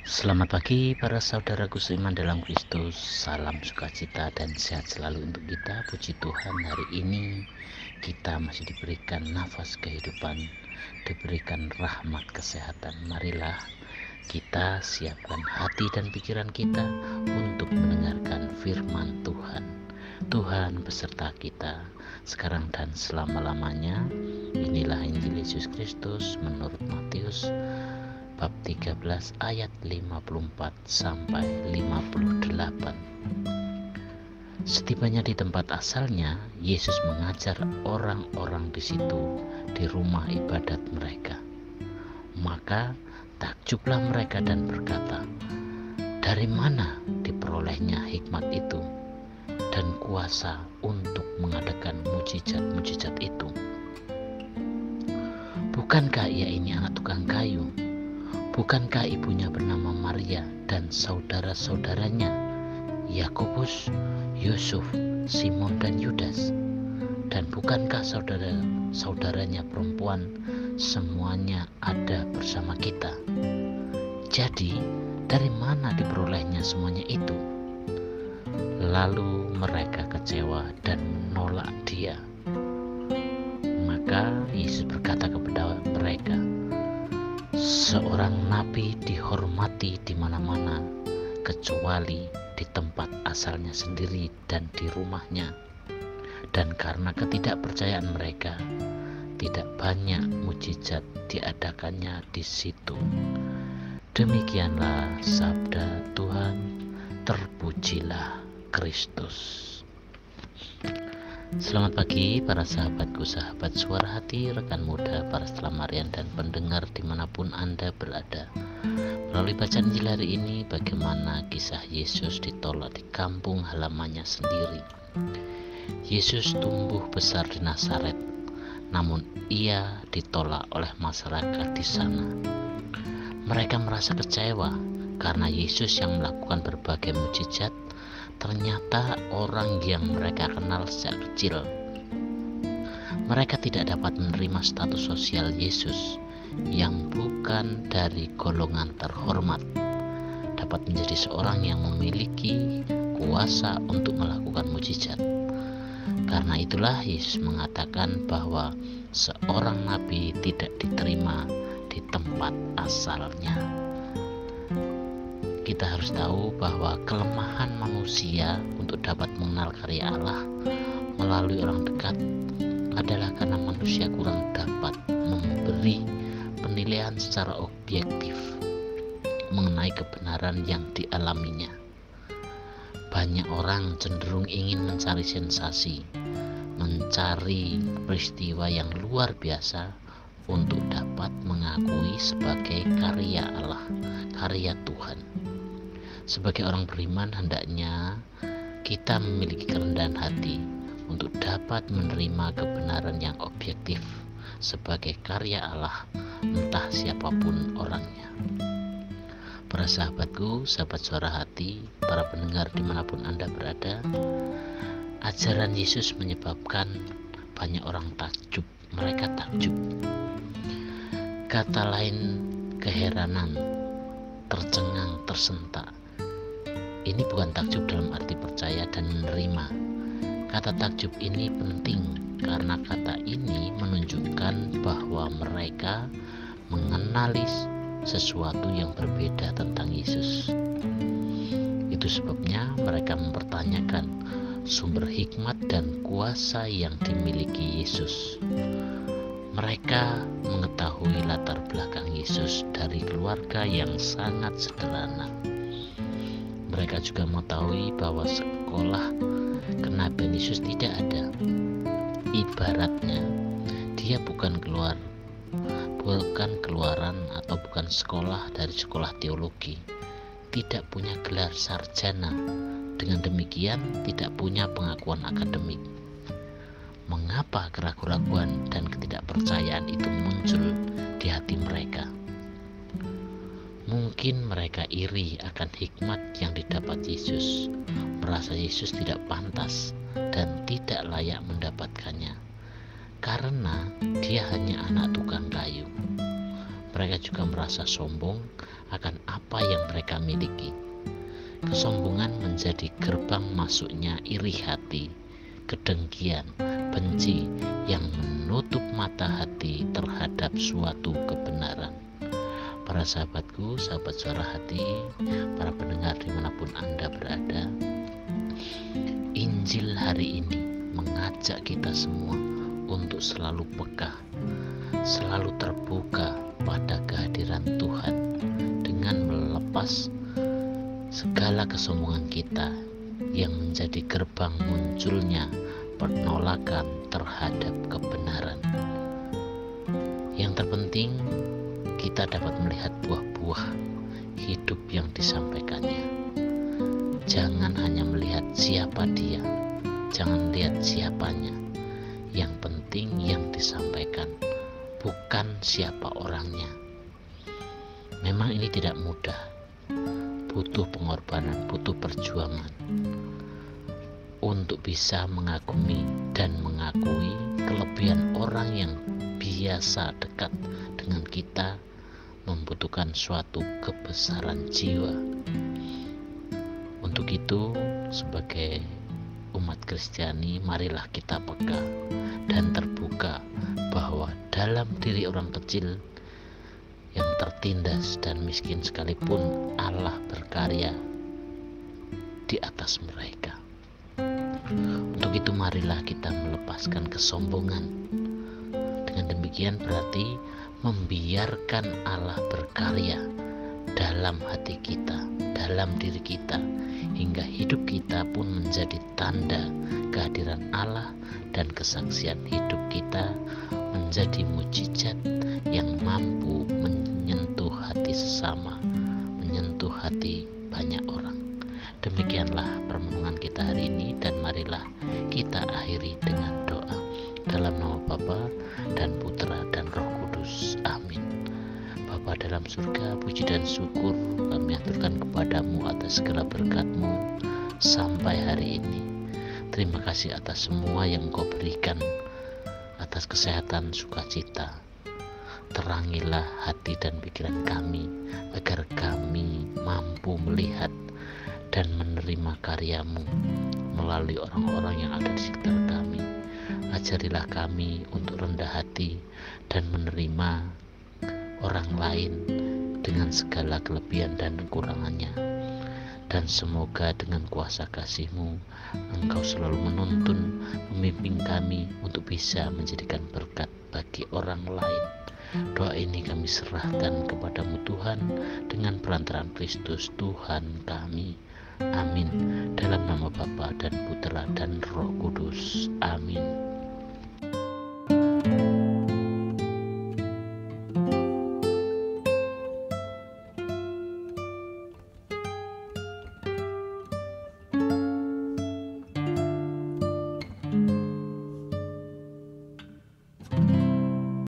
Selamat pagi para saudaraku seiman dalam Kristus. Salam sukacita dan sehat selalu untuk kita. Puji Tuhan, hari ini kita masih diberikan nafas kehidupan, diberikan rahmat kesehatan. Marilah kita siapkan hati dan pikiran kita untuk mendengarkan firman Tuhan. Tuhan beserta kita sekarang dan selama-lamanya. Inilah Injil Yesus Kristus menurut Matius bab 13 ayat 54 sampai 58. Setibanya di tempat asalnya, Yesus mengajar orang-orang di situ di rumah ibadat mereka. Maka takjublah mereka dan berkata, "Dari mana diperolehnya hikmat itu dan kuasa untuk mengadakan mujizat-mujizat itu? Bukankah ia ini anak tukang kayu? Bukankah ibunya bernama Maria dan saudara-saudaranya Yakobus, Yusuf, Simon dan Yudas? Dan bukankah saudara-saudaranya perempuan semuanya ada bersama kita? Jadi dari mana diperolehnya semuanya itu?" Lalu mereka kecewa dan menolak dia. Maka Yesus berkata kepada mereka, "Seorang nabi dihormati di mana-mana kecuali di tempat asalnya sendiri dan di rumahnya. Dan karena ketidakpercayaan mereka, tidak banyak mujizat diadakannya di situ." Demikianlah sabda Tuhan. Terpujilah Kristus. Selamat pagi para sahabatku, sahabat suara hati, rekan muda, para selamarian dan pendengar dimanapun Anda berada. Melalui bacaan Injil hari ini, bagaimana kisah Yesus ditolak di kampung halamannya sendiri. Yesus tumbuh besar di Nazaret, namun ia ditolak oleh masyarakat di sana. Mereka merasa kecewa karena Yesus yang melakukan berbagai mujizat ternyata orang yang mereka kenal sejak kecil. Mereka tidak dapat menerima status sosial Yesus yang bukan dari golongan terhormat, dapat menjadi seorang yang memiliki kuasa untuk melakukan mujizat. Karena itulah Yesus mengatakan bahwa seorang nabi tidak diterima di tempat asalnya. Kita harus tahu bahwa kelemahan manusia untuk dapat mengenal karya Allah melalui orang dekat adalah karena manusia kurang dapat memberi penilaian secara objektif mengenai kebenaran yang dialaminya. Banyak orang cenderung ingin mencari sensasi, mencari peristiwa yang luar biasa untuk dapat mengakui sebagai karya Allah, karya Tuhan. Sebagai orang beriman, hendaknya kita memiliki kerendahan hati untuk dapat menerima kebenaran yang objektif sebagai karya Allah, entah siapapun orangnya. Para sahabatku, sahabat suara hati, para pendengar dimanapun Anda berada, ajaran Yesus menyebabkan banyak orang takjub. Mereka takjub. Kata lain keheranan, tercengang, tersentak. Ini bukan takjub dalam arti percaya dan menerima. Kata takjub ini penting karena kata ini menunjukkan bahwa mereka mengenali sesuatu yang berbeda tentang Yesus. Itu sebabnya mereka mempertanyakan sumber hikmat dan kuasa yang dimiliki Yesus. Mereka mengetahui latar belakang Yesus dari keluarga yang sangat sederhana. Mereka juga mengetahui bahwa sekolah kenabian Yesus tidak ada. Ibaratnya, dia bukan keluaran atau bukan sekolah dari sekolah teologi, tidak punya gelar sarjana, dengan demikian tidak punya pengakuan akademik. Mengapa keraguan-keraguan dan ketidakpercayaan itu muncul di hati mereka? Mungkin mereka iri akan hikmat yang didapat Yesus, merasa Yesus tidak pantas dan tidak layak mendapatkannya, karena dia hanya anak tukang kayu. Mereka juga merasa sombong akan apa yang mereka mereka miliki. Kesombongan menjadi gerbang masuknya iri hati, kedengkian, benci yang menutup mata hati terhadap suatu kebenaran. Para sahabatku, sahabat suara hati, para pendengar dimanapun Anda berada, Injil hari ini mengajak kita semua untuk selalu peka, selalu terbuka pada kehadiran Tuhan dengan melepas segala kesombongan kita yang menjadi gerbang munculnya penolakan terhadap kebenaran. Yang terpenting, kita dapat melihat buah-buah hidup yang disampaikannya. Jangan hanya melihat siapa dia, jangan lihat siapanya. Yang penting yang disampaikan, bukan siapa orangnya. Memang ini tidak mudah, butuh pengorbanan, butuh perjuangan untuk bisa mengagumi dan mengakui kelebihan orang yang biasa dekat dengan kita, membutuhkan suatu kebesaran jiwa. Untuk itu, sebagai umat Kristiani, marilah kita peka dan terbuka bahwa dalam diri orang kecil yang tertindas dan miskin sekalipun, Allah berkarya di atas mereka. Untuk itu marilah kita melepaskan kesombongan. Dengan demikian berarti membiarkan Allah berkarya dalam hati kita, dalam diri kita, hingga hidup kita pun menjadi tanda kehadiran Allah, dan kesaksian hidup kita menjadi mukjizat yang mampu menyentuh hati sesama, menyentuh hati banyak orang. Demikianlah permenungan kita hari ini, dan marilah kita akhiri dengan doa. Dalam nama Bapa dan Putra dan Roh Kudus. Amin. Bapa dalam surga, puji dan syukur kami aturkan kepadamu atas segala berkat-Mu sampai hari ini. Terima kasih atas semua yang Engkau berikan, atas kesehatan, sukacita. Terangilah hati dan pikiran kami, agar kami mampu melihat dan menerima karya-Mu melalui orang-orang yang ada di sekitar kami. Ajarilah kami untuk rendah hati dan menerima orang lain dengan segala kelebihan dan kekurangannya. Dan semoga dengan kuasa kasih-Mu, Engkau selalu menuntun, memimpin kami untuk bisa menjadikan berkat bagi orang lain. Doa ini kami serahkan kepadamu Tuhan, dengan perantaraan Kristus Tuhan kami. Amin. Dalam nama Bapa dan Putra dan Roh Kudus. Amin.